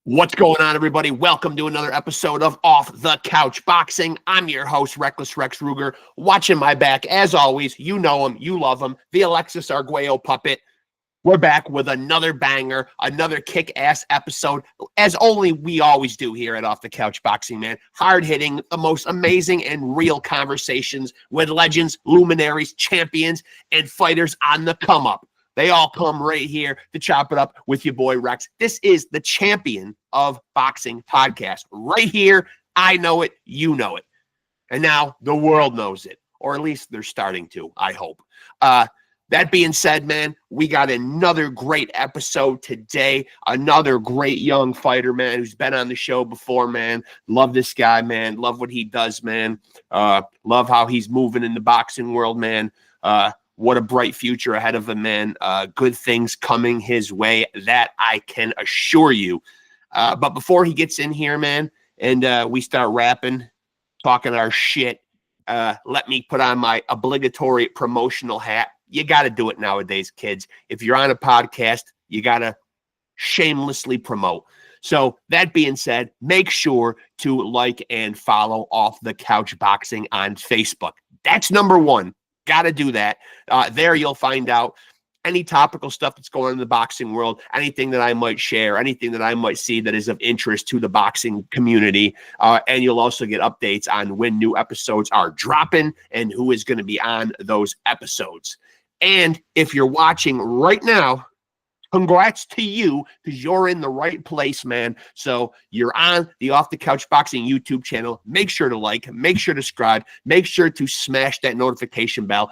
What's going on, everybody? Welcome to another episode of Off the Couch Boxing. I'm your host, Reckless Rex Ruger. Watching my back, as always, you know him, you love him, the Alexis Arguello puppet. We're back with another banger, another kick-ass episode, as only we always do here at Off the Couch Boxing, man. Hard-hitting, the most amazing and real conversations with legends, luminaries, champions, and fighters on the come-up. They all come right here to chop it up with your boy Rexx. This is the champion of boxing podcast. Right here, I know it, you know it. And now the world knows it, or at least they're starting to, I hope. That being said, man, we got another great episode today. Another great young fighter, man, who's been on the show before, man. Love this guy, man. Love what he does, man. Love how he's moving in the boxing world, man. What a bright future ahead of him, man. Good things coming his way, that I can assure you. But before he gets in here, man, and we start rapping, talking our shit, let me put on my obligatory promotional hat. You got to do it nowadays, kids. If you're on a podcast, you got to shamelessly promote. So that being said, make sure to like and follow Off the Couch Boxing on Facebook. That's number one. Got to do that. There you'll find out any topical stuff that's going on in the boxing world, anything that I might share, anything that I might see that is of interest to the boxing community. And you'll also get updates on when new episodes are dropping and who is going to be on those episodes. And if you're watching right now, congrats to you, because you're in the right place, man. So you're on the Off the Couch Boxing YouTube channel. Make sure to like, make sure to subscribe, make sure to smash that notification bell.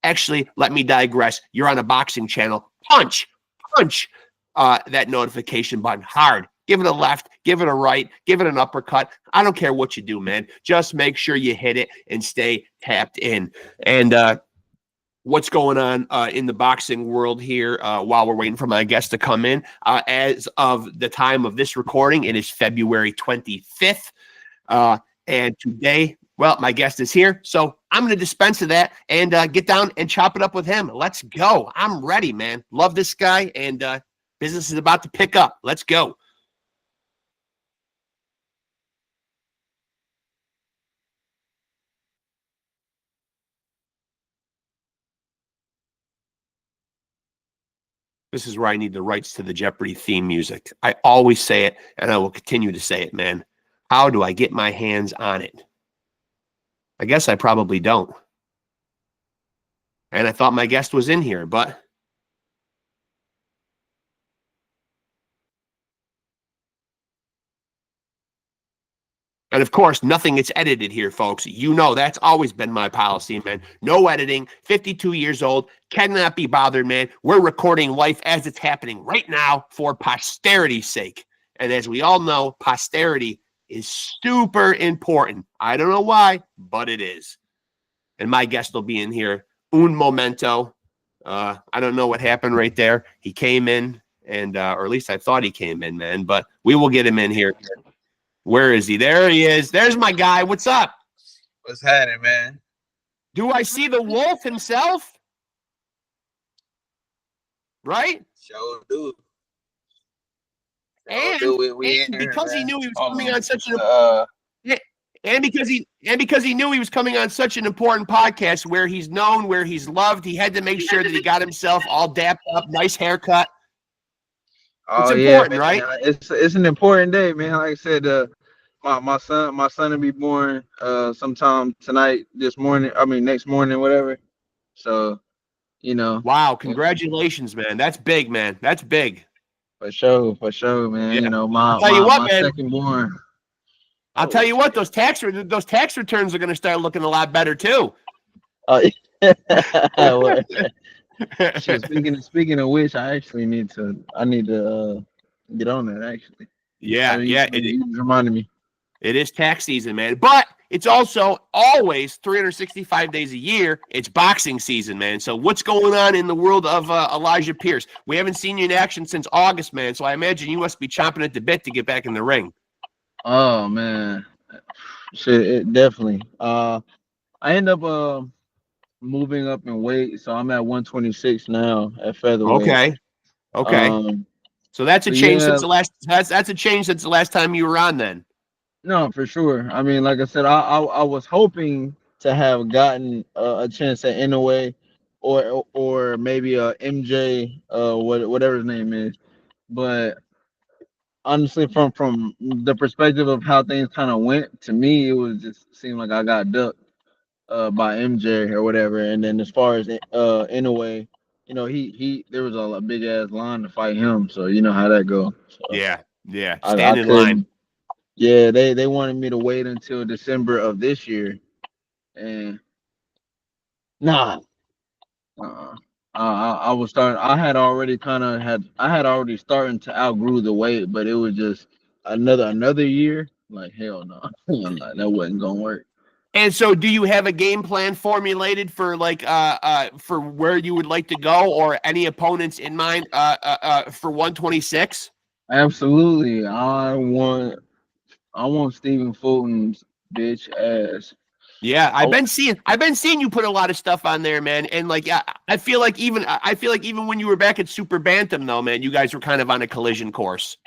Actually, let me digress. You're on a boxing channel. Punch that notification button hard. Give it a left, give it a right, give it an uppercut. I don't care what you do, man. Just make sure you hit it and stay tapped in. And what's going on in the boxing world here while we're waiting for my guest to come in. As of the time of this recording, it is February 25th. And today, well, my guest is here. So I'm going to dispense of that and get down and chop it up with him. Let's go. I'm ready, man. Love this guy, and business is about to pick up. Let's go. This is where I need the rights to the Jeopardy theme music. I always say it, and I will continue to say it, man. How do I get my hands on it? I guess I probably don't. And I thought my guest was in here, but... And of course, nothing gets edited here, folks. You know, that's always been my policy, man. No editing, 52 years old, cannot be bothered, man. We're recording life as it's happening right now for posterity's sake. And as we all know, posterity is super important. I don't know why, but it is. And my guest will be in here, un momento. I don't know what happened right there. He came in, and or at least I thought he came in, man. But we will get him in here. Where is he? There he is. There's my guy. What's up? What's happening, man? Do I see the wolf himself? Right? Sure do. And because he knew he was coming on such an because he knew he was coming on such an important podcast where he's known, where he's loved, he had to make sure that he got himself all dapped up, nice haircut. It's important, man. Right? It's an important day, man. Like I said, my son will be born sometime next morning, whatever. So, you know. Wow, congratulations, man. That's big, man. That's big. For sure, man. Yeah. You know, my second born. I'll tell you what, those tax returns are going to start looking a lot better too. Speaking of which, I need to get on that actually. Yeah, it reminded me. It is tax season, man. But it's also always 365 days a year. It's boxing season, man. So what's going on in the world of Elijah Pierce? We haven't seen you in action since August, man. So I imagine you must be chomping at the bit to get back in the ring. Oh man, shit, definitely. I end up moving up in weight, so I'm at 126 now at featherweight. Okay. So that's a But change yeah, since the last. That's a change since the last time you were on. Then. no, for sure. I mean, like I said, I was hoping to have gotten a chance at Inoue or maybe MJ, whatever his name is. But honestly, from the perspective of how things kind of went, to me, it was just seemed like I got ducked by MJ or whatever. And then as far as Inoue, he there was a big ass line to fight him, so you know how that go. So Yeah, yeah. I Stand in line. couldn't. Yeah, they wanted me to wait until December of this year, and nah. Uh, I was starting. I had already kind of had. I had already starting to outgrew the weight, but it was just another year. Like hell no, like, that wasn't gonna work. And so, do you have a game plan formulated for for where you would like to go, or any opponents in mind for 126? Absolutely, I want Stephen Fulton's bitch ass. Yeah, I, I've been seeing you put a lot of stuff on there, man. And like, yeah, I feel like even when you were back at Super Bantam, though, man, you guys were kind of on a collision course.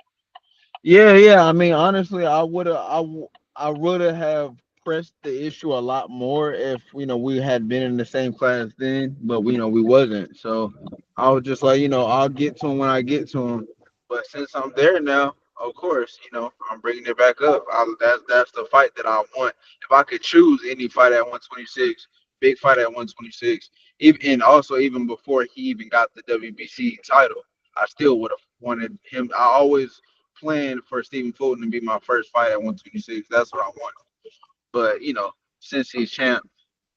yeah. I mean, honestly, I would have pressed the issue a lot more if we had been in the same class then, but we wasn't. So I was just like, I'll get to him when I get to him. But since I'm there now, of course, I'm bringing it back up. That's the fight that I want. If I could choose any fight at 126, big fight at 126, even and also even before he even got the WBC title, I still would have wanted him. I always planned for Stephen Fulton to be my first fight at 126. That's what I wanted. But since he's champ,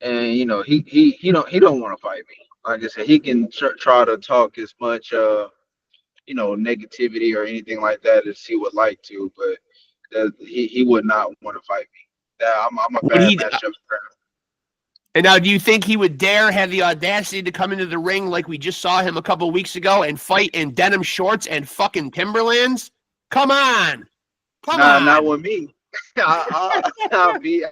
and he don't want to fight me. Like I said, he can try to talk as much negativity or anything like that as he would like to, but he would not want to fight me. That I'm a Would bad he? matchup for him. And now, do you think he would dare have the audacity to come into the ring like we just saw him a couple of weeks ago and fight in denim shorts and fucking Timberlands? Come on, come Nah, not on. with me. I'll be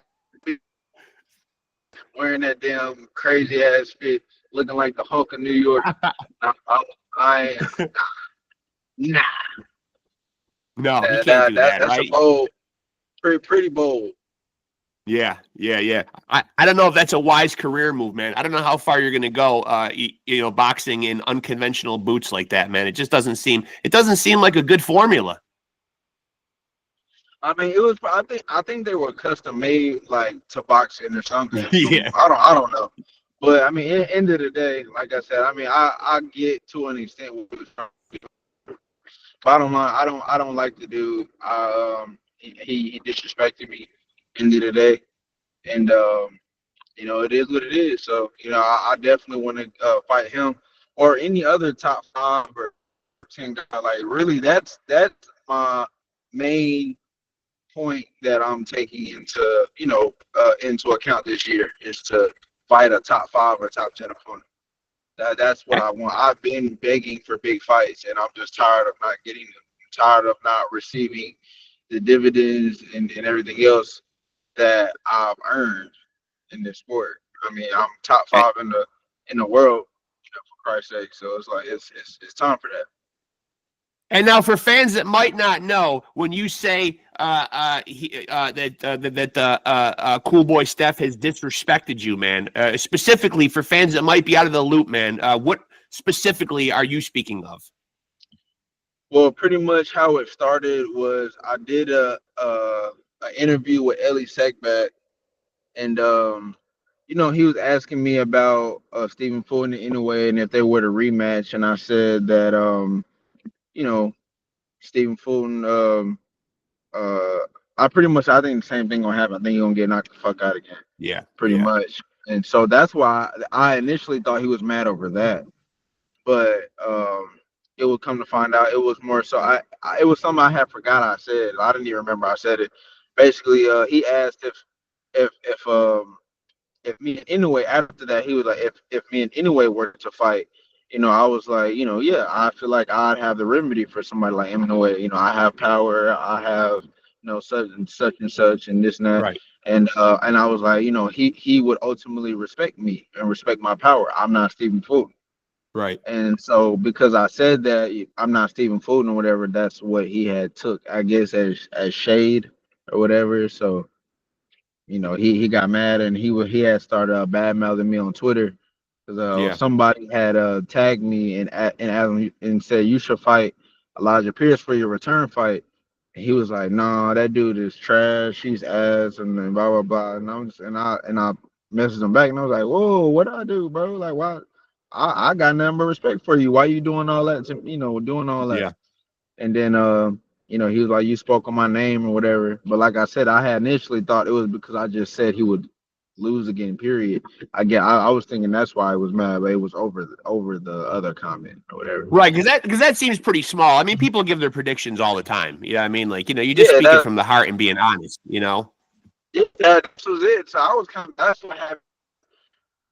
wearing that damn crazy ass fit, looking like the Hulk of New York. I, I, I nah. No, he can't do that, That's a right? bold, pretty bold. Yeah. I don't know if that's a wise career move, man. I don't know how far you're going to go, boxing in unconventional boots like that, man. It just doesn't seem. It doesn't seem like a good formula. I mean, it was. I think they were custom made, like to boxing or something. Yeah. I don't know. But I mean, at the end of the day, like I said, I mean, I get to an extent what he was trying to do. Bottom line, I don't like the dude. He disrespected me. End of the day, and it is what it is. So I definitely want to fight him or any other top 5 or 10 guy. Like really, that's my main point that I'm taking into account this year is to fight a top 5 or top 10 opponent. That's what I want. I've been begging for big fights, and I'm just tired of not getting them. I'm tired of not receiving the dividends and everything else that I've earned in this sport. I mean, I'm top 5 in the world, for Christ's sake. So it's like it's time for that. And now, for fans that might not know, when you say that Cool Boy Steph has disrespected you, man, specifically for fans that might be out of the loop, man, what specifically are you speaking of? Well, pretty much how it started was I did a interview with Ellie Sackback, and he was asking me about Stephen Fulton in a way, and if they were to rematch, and I said that you know Stephen Fulton I think the same thing gonna happen. I think he's gonna get knocked the fuck out again. Yeah, Pretty much. And so that's why I initially thought he was mad over that. But it would come to find out it was more so it was something I had forgot I said. I didn't even remember I said it. Basically, he asked if if me and Inoue after that he was like if me and Inoue were to fight, I was like, yeah, I feel like I'd have the remedy for somebody like Inoue. I have power, I have such and such and such and this and that. right. And I was like, he would ultimately respect me and respect my power. I'm not Stephen Fulton. Right. And so because I said that I'm not Stephen Fulton or whatever, that's what he had took, I guess, as shade or whatever. So he got mad and he had started bad mouthing me on Twitter because Yeah. somebody had tagged me and said you should fight Elijah Pierce for your return fight. And he was like, "Nah, that dude is trash. He's ass," and then blah blah blah. And I messaged him back and I was like, "Whoa, what I do, bro? Like, why? I got nothing but respect for you. Why you doing all that? Doing all that?" Yeah. And then he was like, "You spoke on my name or whatever." But like I said, I had initially thought it was because I just said he would lose again. Period. I was thinking that's why I was mad, but it was over the other comment or whatever. Right, because that seems pretty small. I mean, people give their predictions all the time. You know what I mean? Like, you're just Yeah, speaking from the heart and being honest, that was it. So I was that's what happened.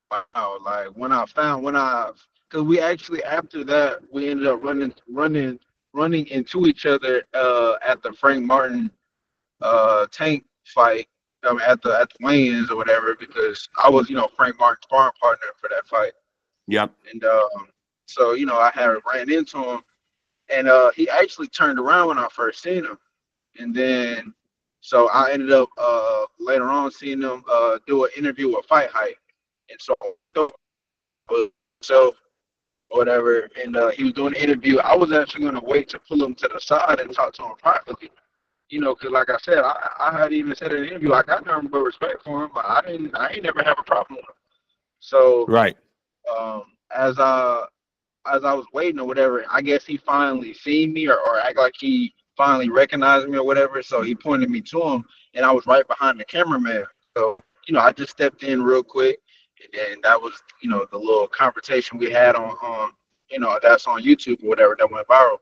Wow, like because we actually after that we ended up running into each other at the Frank Martin Tank fight at the weigh-ins or whatever because I was Frank Martin's sparring partner for that fight. Yep. And so I had ran into him and he actually turned around when I first seen him. And then so I ended up later on seeing him do an interview with Fight Hype. And so whatever, and he was doing an interview. I was actually going to wait to pull him to the side and talk to him privately, because like I said, I had even said in the interview, I got nothing but respect for him, but I ain't never have a problem with him. So Right. um, as I was waiting or whatever, I guess he finally seen me or act like he finally recognized me or whatever. So he pointed me to him, and I was right behind the cameraman. So I just stepped in real quick, and that was the little conversation we had on that's on YouTube or whatever that went viral.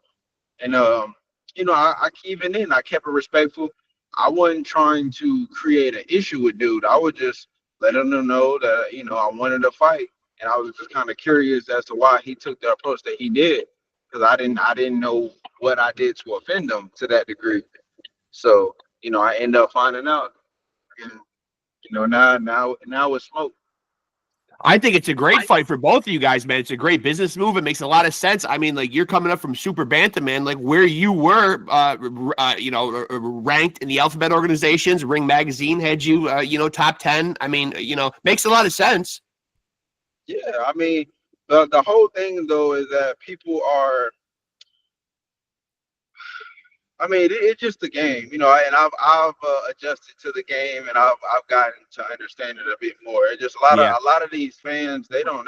And I even then I kept it respectful. I wasn't trying to create an issue with dude. I would just let him know that I wanted to fight, and I was just kind of curious as to why he took the approach that he did, because I didn't know what I did to offend him to that degree. So I end up finding out, and now it's smoke. I think it's a great fight for both of you guys, man. It's a great business move. It makes a lot of sense. I mean, like, you're coming up from Super Bantam, man. Like, where you were, ranked in the alphabet organizations. Ring Magazine had you, top 10. I mean, makes a lot of sense. Yeah, I mean, the whole thing though is that people are. I mean, it's just the game, and I've adjusted to the game, and I've gotten to understand it a bit more. It's just Yeah. a lot of these fans, they don't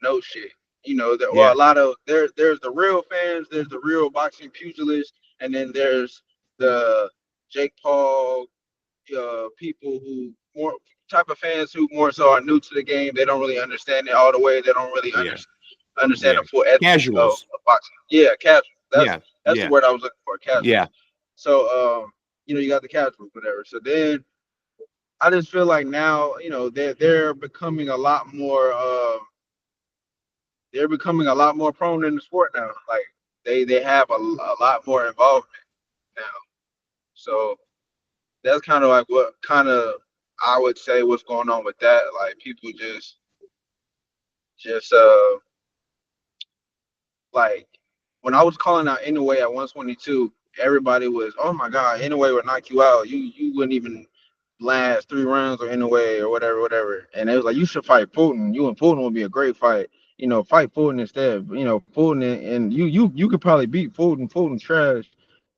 know shit. Well, Yeah. a lot of there's the real fans, there's the real boxing pugilists, and then there's the Jake Paul people who more type of fans who more so are new to the game. They don't really understand it all the way. They don't really Yeah. understand Yeah. the full ethics of Casuals. boxing. Yeah, casual. That's Yeah. that's the Yeah. word I was looking for. Casual. Yeah. So you got the casuals, whatever. So then I just feel like now, they're becoming a lot more prone in the sport now. Like they have a lot more involvement now. So that's kind of like what kind of I would say what's going on with that. Like people just like when I was calling out Inoue at 122, everybody was, "Oh my God, Inoue would knock you out. You wouldn't even last 3 rounds or Inoue or whatever, whatever." And it was like, "You should fight Fulton. You and Fulton would be a great fight. Fight Fulton instead. Fulton and you could probably beat Fulton. Fulton trash.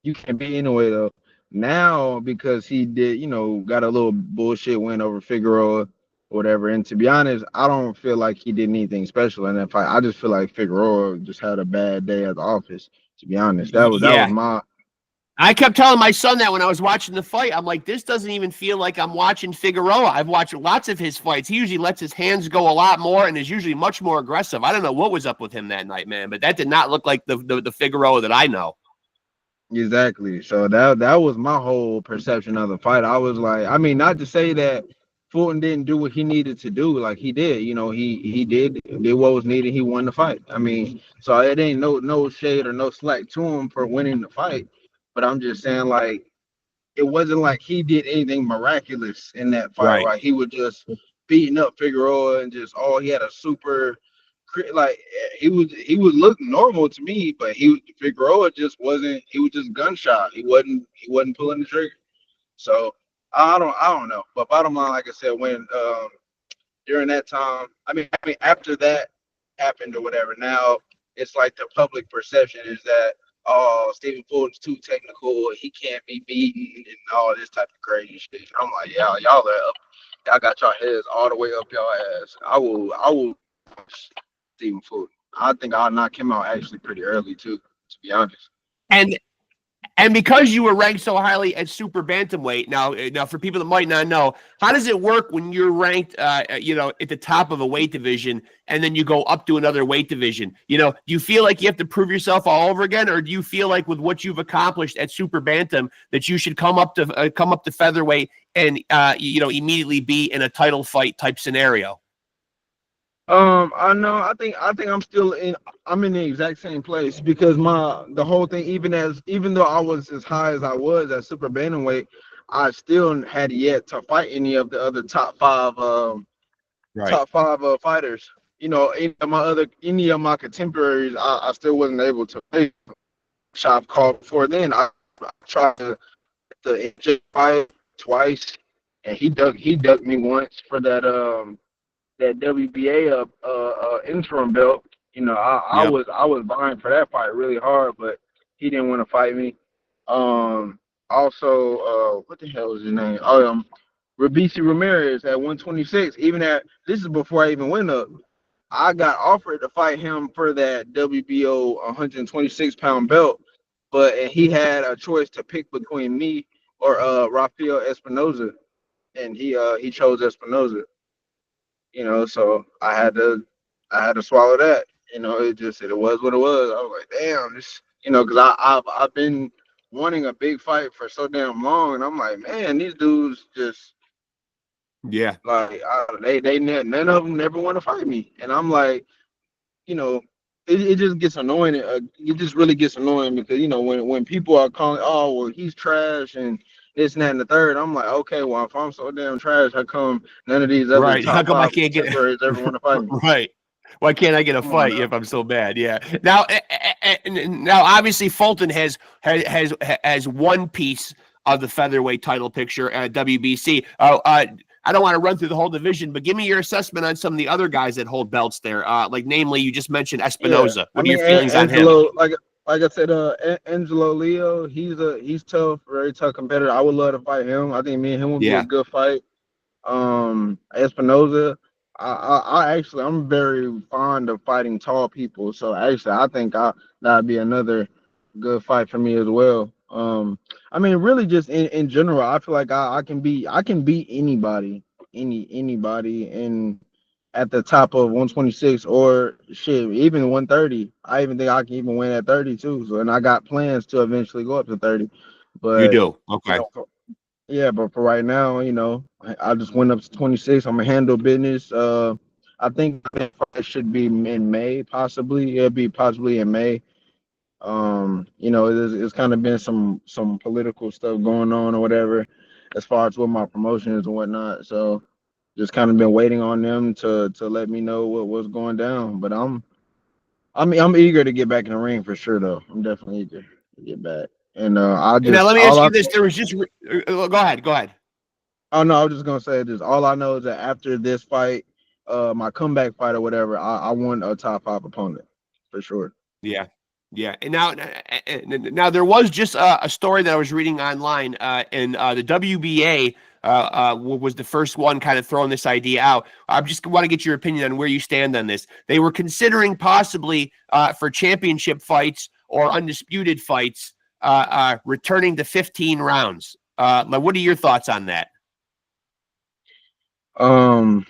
You can't beat Inoue though." Now because he did, got a little bullshit win over Figueroa whatever. And to be honest, I don't feel like he did anything special in that fight. I just feel like Figueroa just had a bad day at the office. To be honest, that was Yeah. my. I kept telling my son that when I was watching the fight. I'm like, this doesn't even feel like I'm watching Figueroa. I've watched lots of his fights. He usually lets his hands go a lot more and is usually much more aggressive. I don't know what was up with him that night, man, but that did not look like the Figueroa that I know. Exactly. So that was my whole perception of the fight. I was like, I mean, not to say that Fulton didn't do what he needed to do, like he did. He did what was needed. He won the fight. I mean, so it ain't no shade or no slack to him for winning the fight. But I'm just saying, like, it wasn't like he did anything miraculous in that fight. Right. Right? He was just beating up Figueroa and just he had a super like he would look normal to me, but Figueroa just wasn't. He was just gunshot. He wasn't pulling the trigger. So I don't know. But bottom line, like I said, when during that time, I mean after that happened or whatever, now it's like the public perception is that, oh, Stephen Fulton's too technical, he can't be beaten, and all this type of crazy shit. I'm like, y'all are up. Y'all got your heads all the way up y'all ass. I will Stephen Fulton. I think I'll knock him out actually pretty early too, to be honest. And And because you were ranked so highly at super bantamweight, now for people that might not know, how does it work when you're ranked, at the top of a weight division, and then you go up to another weight division? Do you feel like you have to prove yourself all over again, or do you feel like with what you've accomplished at super bantam that you should come up to featherweight and immediately be in a title fight type scenario? I know. I think I'm in the exact same place because the whole thing, even though I was as high as I was at super bantamweight, I still had yet to fight any of the other Right. top five fighters. Any of my contemporaries, I still wasn't able to play shop call before then. I tried to AJ fight twice, and he ducked me once for that WBA interim belt. I Yep. was vying for that fight really hard, but he didn't want to fight me. Also, what the hell was his name? Rabisi Ramirez at 126. This is before I even went up. I got offered to fight him for that WBO 126-pound belt, but he had a choice to pick between me or Rafael Espinoza, and he chose Espinoza. So I had to swallow that. It was what it was. I was like, damn, because I've been wanting a big fight for so damn long, and I'm like, man, these dudes just Yeah. like none of them never want to fight me, and I'm like, you know, it just gets annoying. It just really gets annoying because when people are calling, oh well, he's trash and this and that and the third. I'm like, okay, well if I'm so damn trash, how come none of these other Right. How top come I five can't get contemporaries ever want to fight me? right? Why can't I get a Come on fight now. if I'm so bad? Yeah. Now, obviously, Fulton has one piece of the featherweight title picture at WBC. I don't want to run through the whole division, but give me your assessment on some of the other guys that hold belts there. Namely, you just mentioned Yeah, Espinoza. I What are your mean feelings on him? Angelo, like I said, Angelo Leo, he's tough, very tough competitor. I would love to fight him. I think me and him would be a Yeah. good fight. Espinoza, I'm very fond of fighting tall people, so actually I think that'd be another good fight for me as well. I mean, really, just in general, I feel like I can beat anybody in at the top of 126 or shit, even 130. I even think I can even win at 30 too. So, and I got plans to eventually go up to 30, You but do. you Okay. know, yeah, but for right now, I just went up to 26. I'm gonna handle business. I think it should be in May, possibly. It'll be possibly in May. It's kind of been some political stuff going on or whatever, as far as with my promotions and whatnot. So just kind of been waiting on them to let me know what's going down. But I'm eager to get back in the ring for sure, though. I'm definitely eager to get back. And Now, let me ask you this: there was just go ahead. Go ahead. oh no, I was just gonna say this. All I know is that after this fight, my comeback fight or whatever, I want a top five opponent for sure. Yeah. Yeah. And now there was just a story that I was reading online, and the WBA was the first one kind of throwing this idea out. I just want to get your opinion on where you stand on this. They were considering possibly for championship fights or undisputed fights returning to 15 rounds. What are your thoughts on that? Um,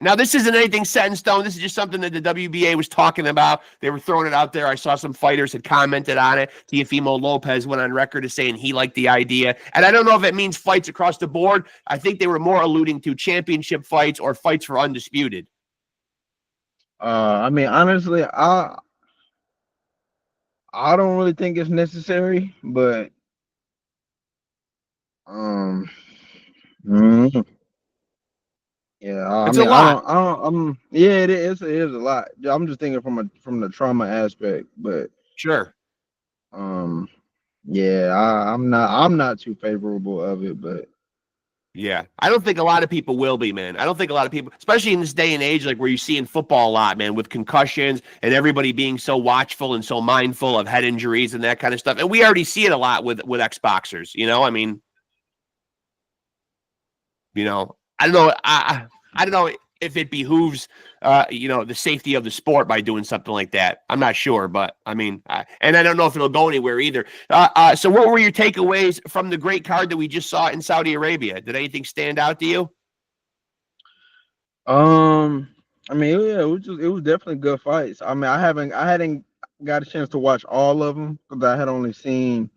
Now, this isn't anything set in stone. This is just something that the WBA was talking about. They were throwing it out there. I saw some fighters had commented on it. Teofimo Lopez went on record as saying he liked the idea. And I don't know if it means fights across the board. I think they were more alluding to championship fights or fights for undisputed. I mean, honestly, I don't really think it's necessary, but um, mm, Yeah, I It's a mean, lot. yeah, it is a lot. I'm just thinking from the trauma aspect, but Sure. um, yeah, I'm not too favorable of it, but Yeah, I don't think a lot of people will be, man. I don't think a lot of people, especially in this day and age, like where you see in football a lot, man, with concussions and everybody being so watchful and so mindful of head injuries and that kind of stuff. And we already see it a lot with ex-boxers, you know? I mean, I don't know. I don't know if it behooves, the safety of the sport by doing something like that. I'm not sure, but I mean, and I don't know if it'll go anywhere either. So, what were your takeaways from the great card that we just saw in Saudi Arabia? Did anything stand out to you? um, I mean, yeah, it was definitely good fights. I mean, I hadn't got a chance to watch all of them because I had only seen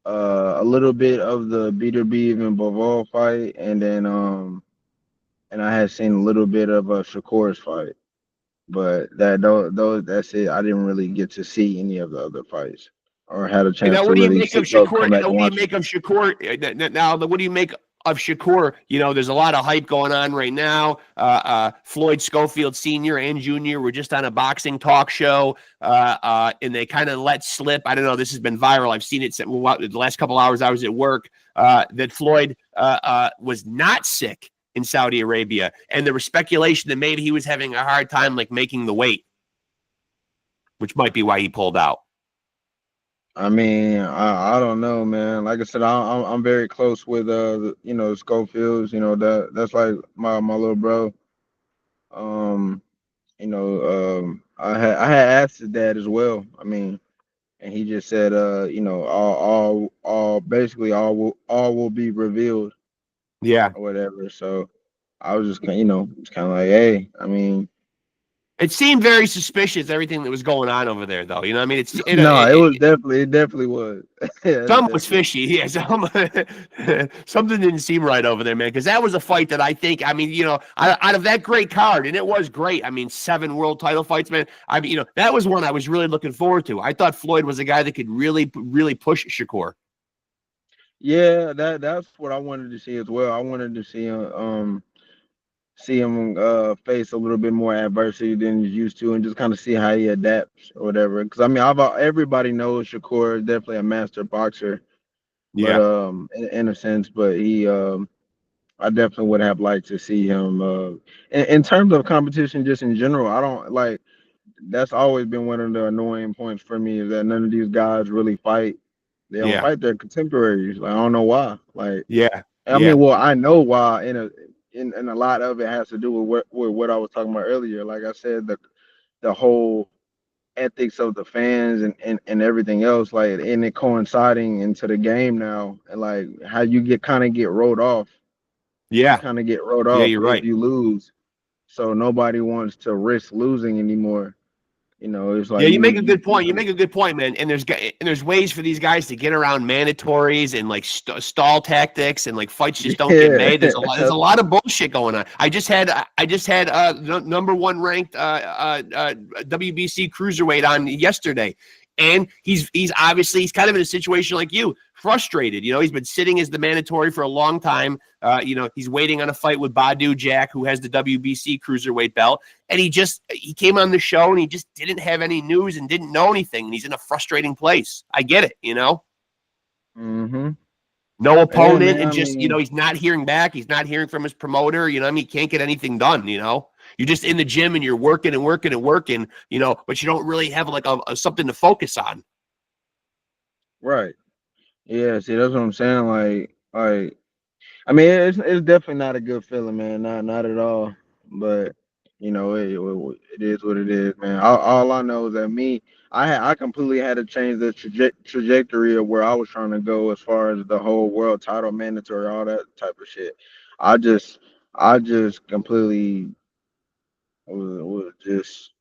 a little bit of the Beterbiev-Bivol fight, and I had seen a little bit of Shakur's fight. But those that's it. I didn't really get to see any of the other fights or had a And chance now, to what do you really make of see go Shakur? come back And and what do you watch it. make of Shakur? Now, what do you make of Shakur? There's a lot of hype going on right now. Floyd Schofield Sr. and Jr. were just on a boxing talk show, and they kind of let slip. I don't know. This has been viral. I've seen it the last couple hours. I was at work. That Floyd was not sick in Saudi Arabia, and there was speculation that maybe he was having a hard time like making the weight, which might be why he pulled out. I mean, I don't know, man. Like I said, I'm very close with Schofields. That's like my little bro. Um, I had asked his dad as well. I mean, and he just said, all basically all will be revealed Yeah. or whatever. So I was just it's kind of like, hey, I mean, It seemed very suspicious, everything that was going on over there, though. You know what I mean? no, it definitely was. Yeah, it Some was definitely was. fishy. Yeah, something didn't seem right over there, man. Because that was a fight that I think, I mean, out of that great card, and it was great. I mean, 7 world title fights, man. I mean, that was one I was really looking forward to. I thought Floyd was a guy that could really, really push Shakur. Yeah, that's what I wanted to see as well. I wanted to see him face a little bit more adversity than he's used to, and just kind of see how he adapts or whatever. Because I mean, everybody knows Shakur is definitely a master boxer, but Yeah, in a sense, but I definitely would have liked to see him. In terms of competition, just in general, I don't like. That's always been one of the annoying points for me is that none of these guys really fight. They don't yeah, fight their contemporaries. Like I don't know why. Like yeah, I yeah, mean, well, I know why. In a lot of it has to do with what I was talking about earlier. Like I said, the whole ethics of the fans and everything else, like and it coinciding into the game now, and like how you get wrote off. You yeah, kind of get wrote yeah. off You're if right. you lose. So nobody wants to risk losing anymore. It's Yeah, like you make a good you point. You make a good point, man. And there's ways for these guys to get around mandatories and like stall tactics, and like fights just don't get yeah. made. There's a lot of bullshit going on. I just had number one ranked WBC cruiserweight on yesterday, and he's kind of in a situation like you, frustrated. He's been sitting as the mandatory for a long time. He's waiting on a fight with Badu Jack, who has the WBC cruiserweight belt, and he came on the show and he just didn't have any news and didn't know anything, and he's in a frustrating place. I get it. hmm No Yeah, opponent, man. and I just mean, he's not hearing back. He's not hearing from his promoter. I mean, he can't get anything done. You're just in the gym and you're working and working and working. But you don't really have like something to focus on. right. Yeah. See, that's what I'm saying. I mean, it's definitely not a good feeling, man. Not at all. But it is what it is, man. All I know is that I completely had to change the trajectory of where I was trying to go as far as the whole world title mandatory, all that type of shit. I just I just completely was just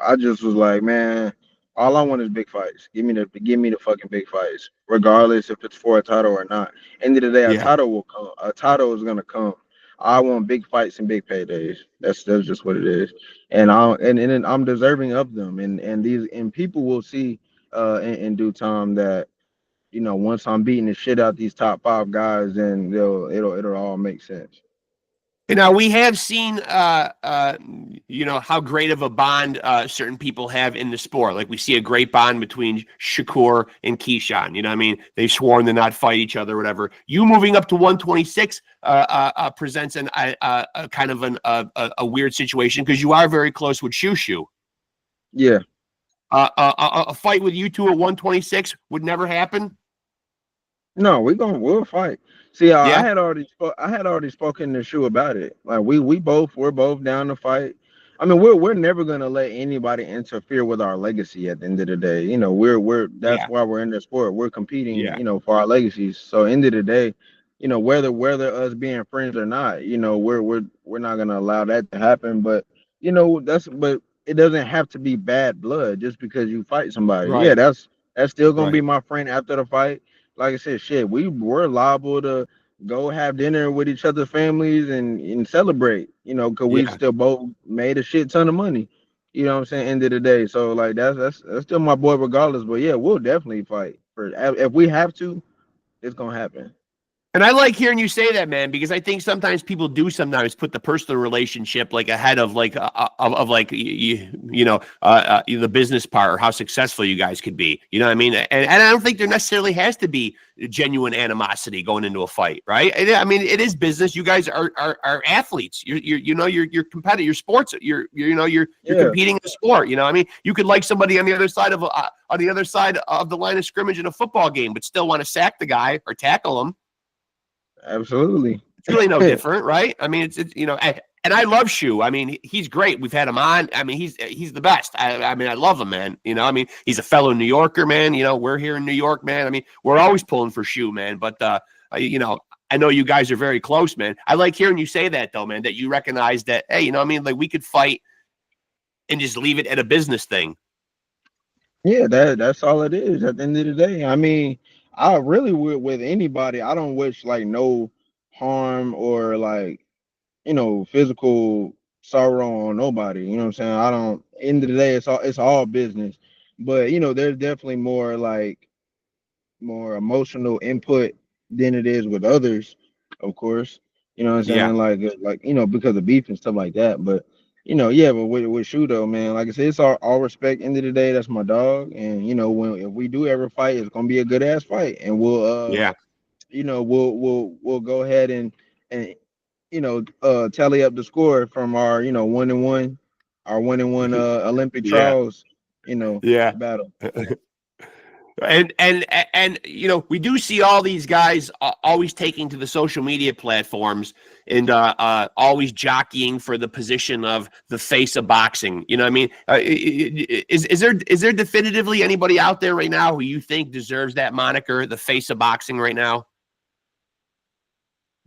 I just was like, man, all I want is big fights. Give me the fucking big fights, regardless if it's for a title or not. End of the day, a Yeah. title will come. A title is gonna come. I want big fights and big paydays. That's just what it is. And I'm deserving of them. And people will see in due time that once I'm beating the shit out these top 5 guys, then it'll all make sense. Now we have seen, how great of a bond certain people have in the sport. Like we see a great bond between Shakur and Keyshawn. You know what I mean? They've sworn to not fight each other, or whatever. You moving up to 126 presents a kind of a weird situation because you are very close with Shushu. Yeah. A fight with you two at 126 would never happen. No, we'll fight. See, Yeah, I had already spoken to Shu about it. Like we're both down to fight. I mean, we're never gonna let anybody interfere with our legacy at the end of the day. We're that's yeah, why we're in the sport. We're competing, yeah, for our legacies. So end of the day, whether us being friends or not, we're not gonna allow that to happen. But but it doesn't have to be bad blood just because you fight somebody. Yeah, right, that's still gonna be right, my friend after the fight. Like I said, shit, we're liable to go have dinner with each other's families and celebrate, because we yeah. still both made a shit ton of money. You know what I'm saying? End of the day. So like that's still my boy regardless. But yeah, we'll definitely fight. For if we have to, it's gonna happen. And I like hearing you say that, man, because I think sometimes people do sometimes put the personal relationship like ahead of like of like the business part or how successful you guys could be. You know what I mean? And I don't think there necessarily has to be genuine animosity going into a fight, right? I mean, it is business. You guys are athletes. You're competitive. You're sports. You're Yeah, competing in a sport. You know, I mean, you could like somebody on the other side of the line of scrimmage in a football game, but still want to sack the guy or tackle him. absolutely. It's really no different, right? I mean, it's and I love Shu. I mean, he's great. We've had him on. I mean, he's the best. I mean, I love him, man. I mean, he's a fellow New Yorker, man. We're here in New York, man. I mean, we're always pulling for Shu, man. But I know you guys are very close, man. I like hearing you say that, though, man. That you recognize that, hey, I mean, like we could fight and just leave it at a business thing. Yeah, that's all it is at the end of the day. I mean, I really with anybody, I don't wish like no harm or like physical sorrow on nobody. You know what I'm saying? I don't. End of the day, it's all business. But there's definitely more emotional input than it is with others, of course. You know what I'm Yeah, saying? Like because of beef and stuff like that. But yeah. But with Shudo, man, like I said, it's all respect. End of the day, that's my dog. And when if we do ever fight, it's gonna be a good ass fight, and yeah, we'll go ahead and tally up the score from our 1-1, our 1-1 Olympic yeah, trials, yeah. battle. And we do see all these guys always taking to the social media platforms and always jockeying for the position of the face of boxing. You know what I mean? Is there definitively anybody out there right now who you think deserves that moniker, the face of boxing right now?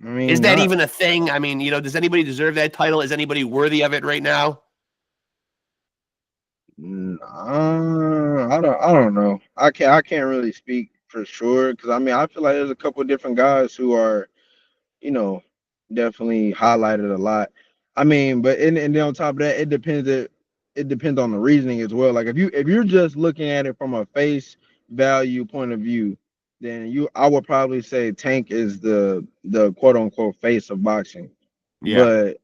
I Is mean, that not. even a thing? I mean, does anybody deserve that title? Is anybody worthy of it right now? I don't know. I can't really speak for sure because I mean I feel like there's a couple different guys who are you know definitely highlighted a lot. I mean, but and then on top of that, it depends on the reasoning as well. Like if you're just looking at it from a face value point of view, then I would probably say Tank is the quote unquote face of boxing. Yeah, But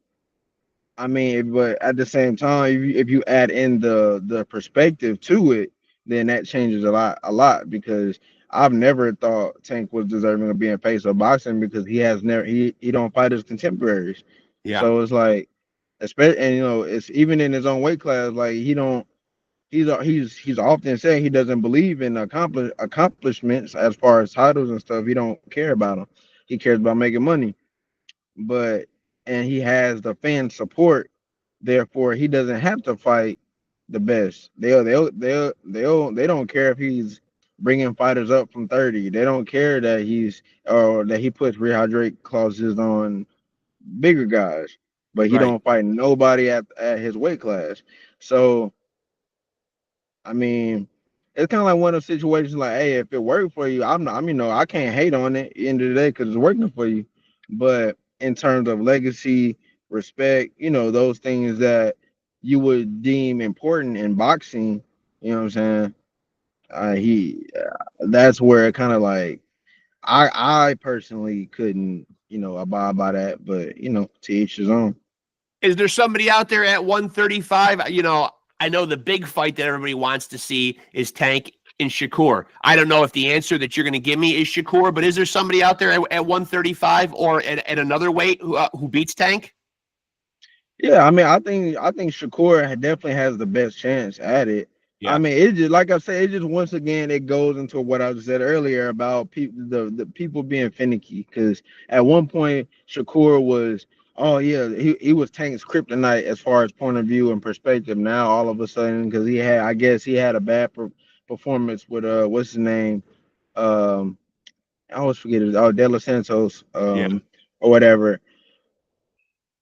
I mean, but at the same time, if you add in the perspective to it, then that changes a lot because I've never thought Tank was deserving of being face of boxing because he has never he don't fight his contemporaries. yeah, So it's like, especially and it's even in his own weight class, like he don't he's often saying he doesn't believe in accomplishments as far as titles and stuff. He don't care about them. He cares about making money, but and he has the fan support. Therefore, he doesn't have to fight the best. They don't care if he's bringing fighters up from 30. They don't care that he puts rehydrate clauses on bigger guys, but he right. don't fight nobody at his weight class. So I mean, it's kind of like one of those situations like, hey, if it worked for you, I'm not, I mean, no, I can't hate on it at the end of the day because it's working for you. But in terms of legacy, respect, those things that you would deem important in boxing, you know what I'm saying? He That's where it kind of like I personally couldn't, abide by that, but to each his own. Is there somebody out there at 135? I know the big fight that everybody wants to see is Tank and Shakur. I don't know if the answer that you're going to give me is Shakur, but is there somebody out there at 135 or at another weight who beats Tank? Yeah, I mean, I think Shakur definitely has the best chance at it. I Yeah. mean, it just like I said, it just once again it goes into what I said earlier about people, the people being finicky. Because at one point Shakur was, oh yeah, he was Tank's kryptonite as far as point of view and perspective. Now all of a sudden, because I guess he had a bad performance with what's his name, um, I always forget it, De Los Santos, Yeah. or whatever.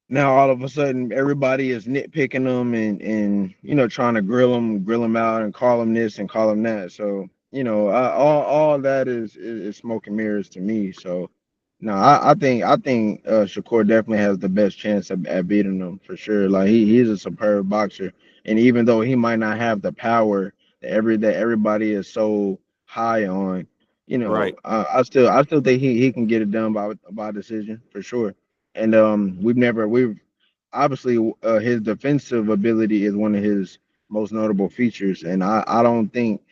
Now all of a sudden everybody is nitpicking them and trying to grill them out and call them this and call them that. So all that is smoke and mirrors to me. So no, I think Shakur definitely has the best chance at beating them for sure. Like he's a superb boxer, and even though he might not have the power that everybody is so high on, Right. I still think he can get it done by decision for sure. And we've obviously his defensive ability is one of his most notable features, and I don't think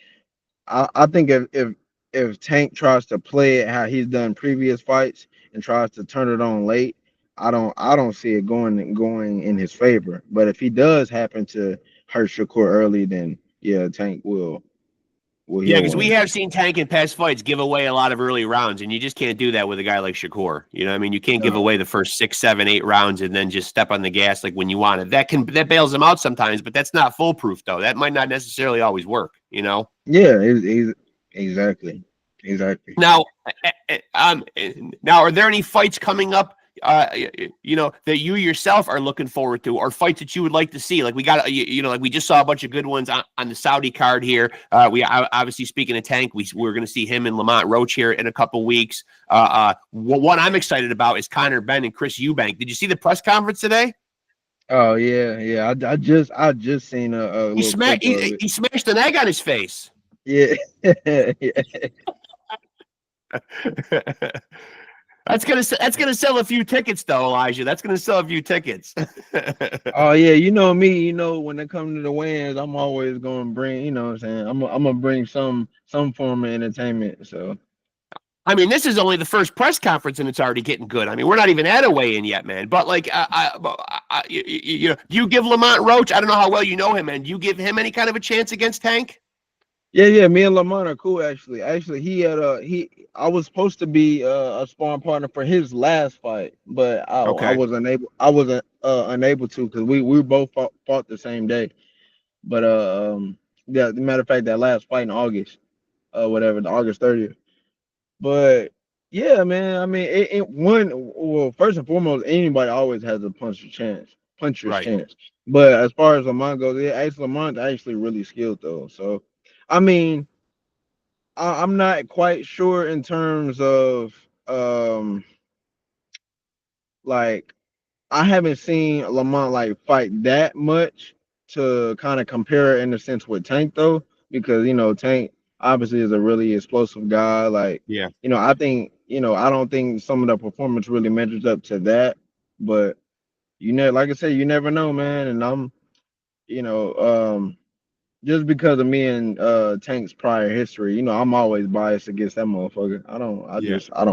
I think if Tank tries to play it how he's done previous fights and tries to turn it on late, I don't see it going in his favor. But if he does happen to hurt Shakur early, then yeah, Tank Yeah, he'll because we win. have seen Tank in past fights give away a lot of early rounds, and you just can't do that with a guy like Shakur. You know what I mean? You can't give No. away the first 6, 7, 8 rounds and then just step on the gas like when you want it. That bails him out sometimes, but that's not foolproof though. That might not necessarily always work. Yeah, exactly, exactly. Now, now, are there any fights coming up, that you yourself are looking forward to, or fights that you would like to see? Like we got, like we just saw a bunch of good ones on the Saudi card here. Obviously, speaking of Tank, we're going to see him and Lamont Roach here in a couple weeks. What I'm excited about is Conor Benn and Chris Eubank. Did you see the press conference today? Oh yeah, yeah. I just seen a He little smashed clip of he, it. he smashed an egg on his face. Yeah, yeah. That's gonna sell a few tickets, though, Elijah. That's gonna sell a few tickets. Oh yeah, you know me. When it comes to the wins, I'm always going to bring. You know what I'm saying? I'm gonna bring some form of entertainment. So I mean, this is only the first press conference, and it's already getting good. I mean, we're not even at a weigh-in yet, man. But like, do you give Lamont Roach? I don't know how well you know him, man. Do you give him any kind of a chance against Tank? yeah, yeah. Me and Lamont are cool actually. Actually, I was supposed to be a sparring partner for his last fight, but I Okay, wasn't able. I wasn't unable to because we both fought the same day. But yeah. As a matter of fact, that last fight in August, whatever, the August 30th. But yeah, man. I mean, well, first and foremost, anybody always has a puncher's right. chance. But as far as Lamont goes, yeah, actually, Lamont's actually really skilled though. So, I mean, I'm not quite sure in terms of like I haven't seen Lamont like fight that much to kind of compare it in a sense with Tank though, because Tank obviously is a really explosive guy. Like, Yeah. I think, I don't think some of the performance really measures up to that. But like I said, you never know, man. And you know, um, just because of me and Tank's prior history, I'm always biased against that motherfucker. Yeah. I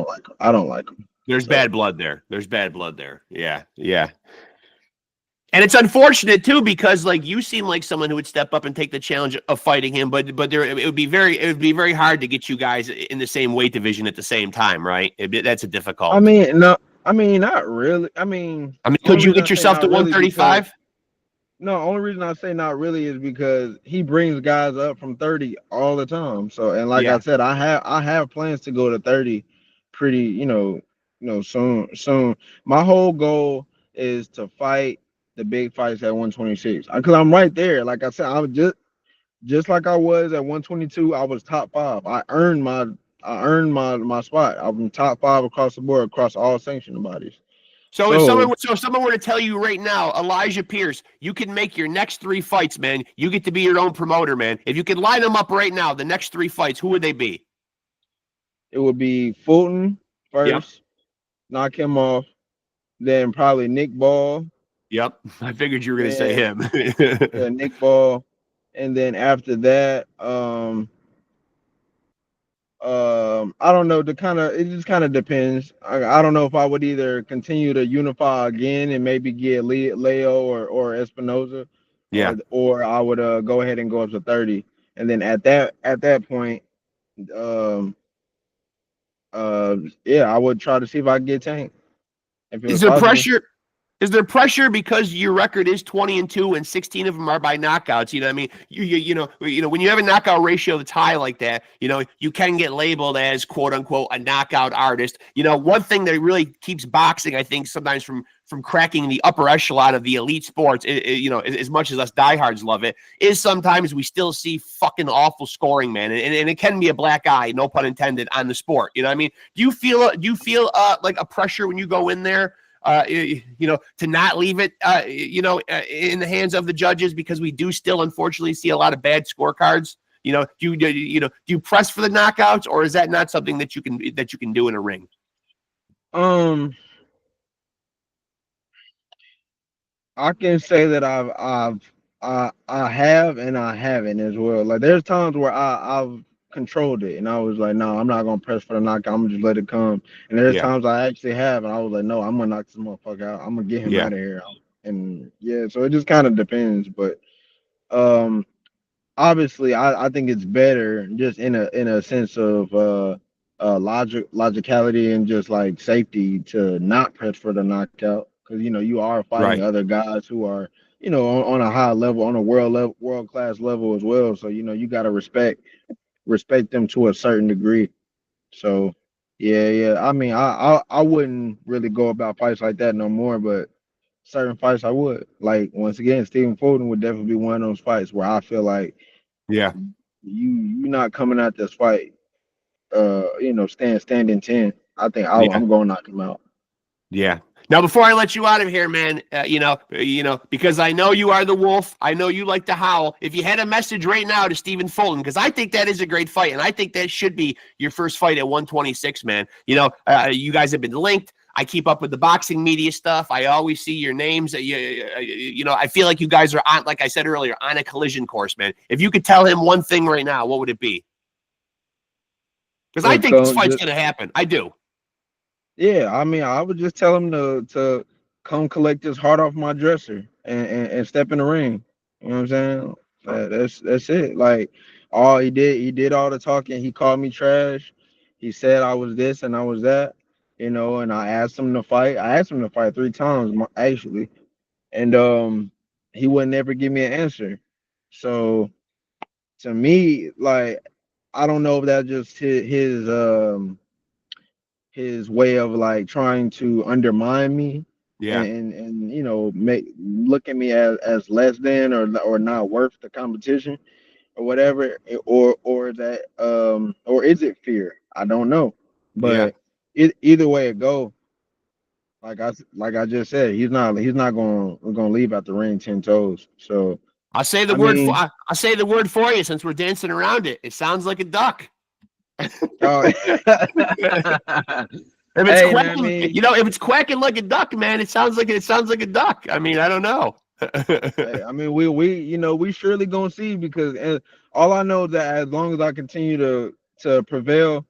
don't like him. There's So. bad blood there. There's bad blood there. Yeah. Yeah. And it's unfortunate too because like you seem like someone who would step up and take the challenge of fighting him, but it would be very hard to get you guys in the same weight division at the same time, right? That's a I difficult. mean, no, I mean, not really. I mean, I mean, only could you reason I get say yourself to not really is because 135? no, only reason I say not really is because he brings guys up from 30 all the time. So, and like I Yeah. said, I have plans to go to 30 pretty, soon. My whole goal is to fight the big fights at 126. Because I'm right there. Like I said, I'm just like I was at 122, I was top five. I earned my spot. I'm top five across the board, across all sanctioned bodies. So if someone were to tell you right now, Elijah Pierce, you can make your next 3 fights, man. You get to be your own promoter, man. If you could line them up right now, the next 3 fights, who would they be? It would be Fulton Yep. first, knock him off, then probably Nick Ball, Yep. I figured you were going to say then him. yeah, Nick Ball, and then after that, I don't know. It just kind of depends. I don't know if I would either continue to unify again and maybe get Leo or Espinoza, Yeah. or I would go ahead and go up to 30, and then at that point, um, yeah, I would try to see if I could get Tank if it Is was there possible. pressure? Is there pressure because your record is 20-2 and 16 of them are by knockouts? You know what I mean? You know when you have a knockout ratio that's high like that, you know, you can get labeled as quote unquote a knockout artist. You know, one thing that really keeps boxing, I think, sometimes from cracking the upper echelon of the elite sports, you know, as much as us diehards love it, is sometimes we still see fucking awful scoring, man, and it can be a black eye, no pun intended, on the sport. You know what I mean? Do you feel like a pressure when you go in there? You know, to not leave it, you know, in the hands of the judges, because we do still, unfortunately, see a lot of bad scorecards. You know, do you press for the knockouts, or is that not something that you can do in a ring? I can say that I have and I haven't as well. Like there's times where I've controlled it and I was like, no, I'm not gonna press for the knockout. I'm gonna just let it come. And there's Yeah, times I actually have, and I was like, no, I'm gonna knock this motherfucker out. I'm gonna get him yeah, out of here. And yeah, so it just kind of depends. But um, obviously I think it's better just in a sense of logicality and just like safety to not press for the knockout, because you are fighting right. other guys who are on a high level, on a world class level as well, so you got to respect them to a certain degree. So yeah, I mean I wouldn't really go about fights like that no more, but certain fights I would. Like once again, Stephen Fulton would definitely be one of those fights where I feel like Yeah, you're not coming out this fight standing 10. I think yeah. I'm going to knock him out. Yeah. Now, before I let you out of here, man, because I know you are the wolf. I know you like to howl. If you had a message right now to Stephen Fulton, because I think that is a great fight, and I think that should be your first fight at 126, man. You know, you guys have been linked. I keep up with the boxing media stuff. I always see your names. You know, I feel like you guys are on, like I said earlier, on a collision course, man. If you could tell him one thing right now, what would it be? Because I think this fight's going to happen. I do. Yeah, I mean, I would just tell him to come collect his heart off my dresser and step in the ring. You know what I'm saying? That's it. Like all he did all the talking. He called me trash. He said I was this and I was that. And I asked him to fight. I asked him to fight 3 times actually, and he would never give me an answer. So to me, like I don't know if that's just his way of like trying to undermine me Yeah. and make look at me as less than or not worth the competition or whatever, or that or is it fear? I don't know, Yeah. but either way it go, like I just said, he's not gonna leave out the ring 10 toes. So I'll say the I word for mean, I'll say the word for you since we're dancing around it. It sounds like a duck. oh, If it's hey man, I quacking, mean, if it's quacking like a duck, man, it sounds like a duck. I mean, I don't know. hey, I mean, we surely gonna see, because all I know is that as long as I continue to prevail,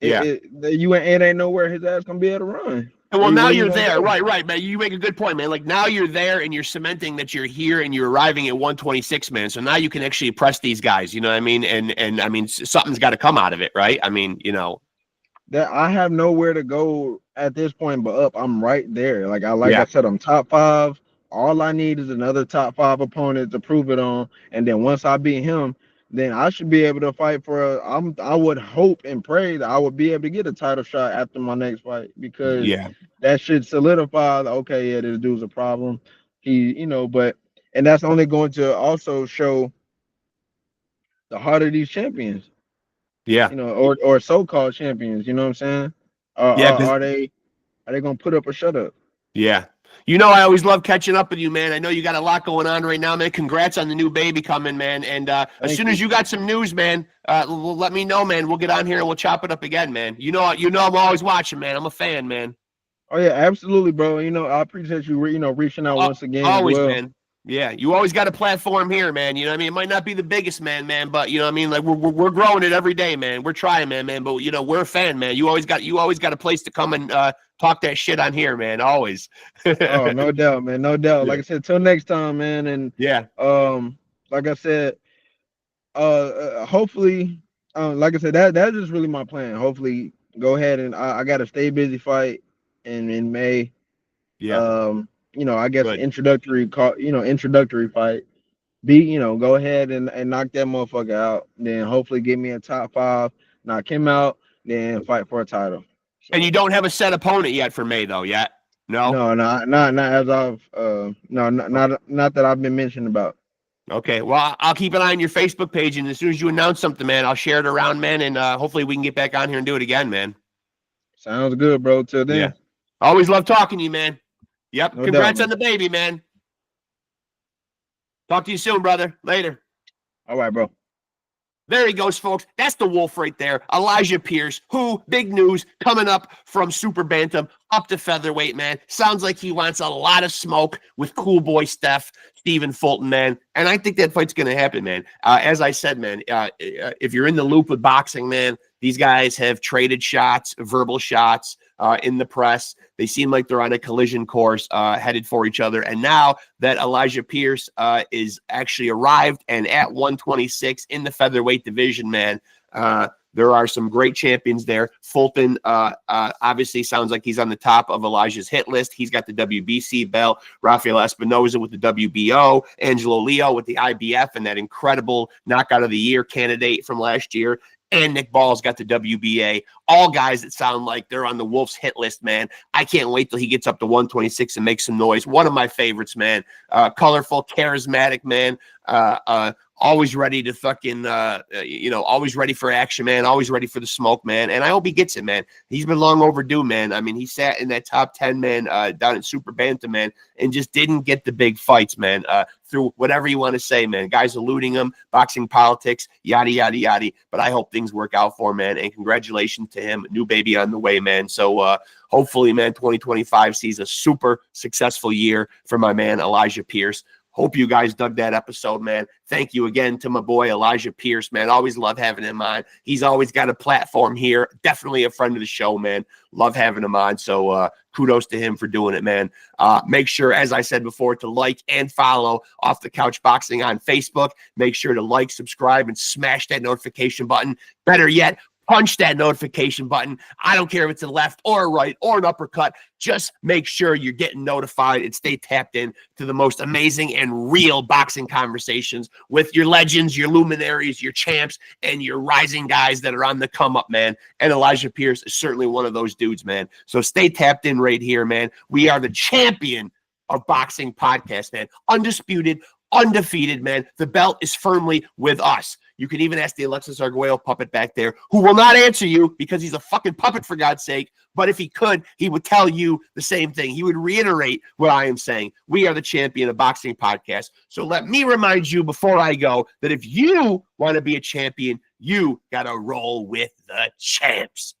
Yeah. it ain't nowhere his ass gonna be able to run. Well, now Where you you're gonna there. go? Right, man. You make a good point, man. Like now you're there and you're cementing that you're here and you're arriving at 126, man. So now you can actually press these guys, you know what I mean? And I mean something's got to come out of it, right? I mean, That I have nowhere to go at this point but up. I'm right there. Like I Yeah. said, I'm top 5. All I need is another top 5 opponent to prove it on, and then once I beat him, then I should be able to fight for I would hope and pray that I would be able to get a title shot after my next fight, because Yeah. that should solidify okay, yeah, this dude's a problem. But and that's only going to also show the heart of these champions, Yeah. or so-called champions, you know what I'm saying? Are, Yeah, are, because are they are they gonna put up or shut up? Yeah. You know, I always love catching up with you, man. I know you got a lot going on right now, man. Congrats on the new baby coming, man. And as soon as you got some news, man, let me know, man. We'll get on here and we'll chop it up again, man. You know, I'm always watching, man. I'm a fan, man. Oh yeah, absolutely, bro. I appreciate you, reaching out once again as Always, well. man. Yeah, you always got a platform here, man. You know what I mean? It might not be the biggest, man, but you know what I mean? Like we're growing it every day, man. We're trying, man. But you know, we're a fan, man. You always got a place to come and talk that shit on here, man. Always. Oh, no doubt, man. No doubt. Yeah. Like I said, till next time, man. And Yeah. like I said, hopefully, like I said, that's just really my plan. Hopefully, go ahead and I got a stay busy fight in May. Yeah. I guess Good. introductory fight. Go ahead and knock that motherfucker out. Then hopefully get me a top 5, knock him out, then fight for a title. So, And you don't have a set opponent yet for May, though, yet? No? No, not as I've no, not that I've been mentioned about. Okay, well, I'll keep an eye on your Facebook page, and as soon as you announce something, man, I'll share it around, man, and hopefully we can get back on here and do it again, man. Sounds good, bro. Till then. Yeah. Always love talking to you, man. Yep. No Congrats doubt, on the baby, man. Talk to you soon, brother. Later. All right, bro. There he goes, folks. That's the wolf right there. Elijah Pierce, who, big news, coming up from super bantam up to featherweight, man. Sounds like he wants a lot of smoke with cool boy Stephen Fulton, man. And I think that fight's going to happen, man. As I said, man, if you're in the loop with boxing, man, these guys have traded shots, verbal shots in the press. They seem like they're on a collision course headed for each other. And now that Elijah Pierce is actually arrived and at 126 in the featherweight division, man, there are some great champions there. Fulton obviously sounds like he's on the top of Elijah's hit list. He's got the WBC belt. Rafael Espinoza with the WBO. Angelo Leo with the IBF and that incredible knockout of the year candidate from last year. And Nick Ball's got the WBA. All guys that sound like they're on the Wolves hit list, man. I can't wait till he gets up to 126 and makes some noise. One of my favorites, man. Colorful, charismatic, man. Always ready to fucking, always ready for action, man. Always ready for the smoke, man. And I hope he gets it, man. He's been long overdue, man. I mean, he sat in that top 10, man, down in Super Bantam, man, and just didn't get the big fights, man, through whatever you want to say, man. Guys eluding him, boxing politics, yada, yada, yada. But I hope things work out for him, man. And congratulations to him. New baby on the way, man. So hopefully, man, 2025 sees a super successful year for my man, Elijah Pierce. Hope you guys dug that episode, man. Thank you again to my boy, Elijah Pierce, man. Always love having him on. He's always got a platform here. Definitely a friend of the show, man. Love having him on. So kudos to him for doing it, man. Make sure, as I said before, to like and follow Off the Couch Boxing on Facebook. Make sure to like, subscribe, and smash that notification button. Better yet, punch that notification button. I don't care if it's a left or a right or an uppercut. Just make sure you're getting notified and stay tapped in to the most amazing and real boxing conversations with your legends, your luminaries, your champs, and your rising guys that are on the come up, man. And Elijah Pierce is certainly one of those dudes, man. So stay tapped in right here, man. We are the champion of boxing podcast, man. Undisputed, undefeated, man. The belt is firmly with us. You can even ask the Alexis Arguello puppet back there, who will not answer you because he's a fucking puppet, for God's sake. But if he could, he would tell you the same thing. He would reiterate what I am saying. We are the champion of boxing podcast. So let me remind you before I go that if you want to be a champion, you got to roll with the champs.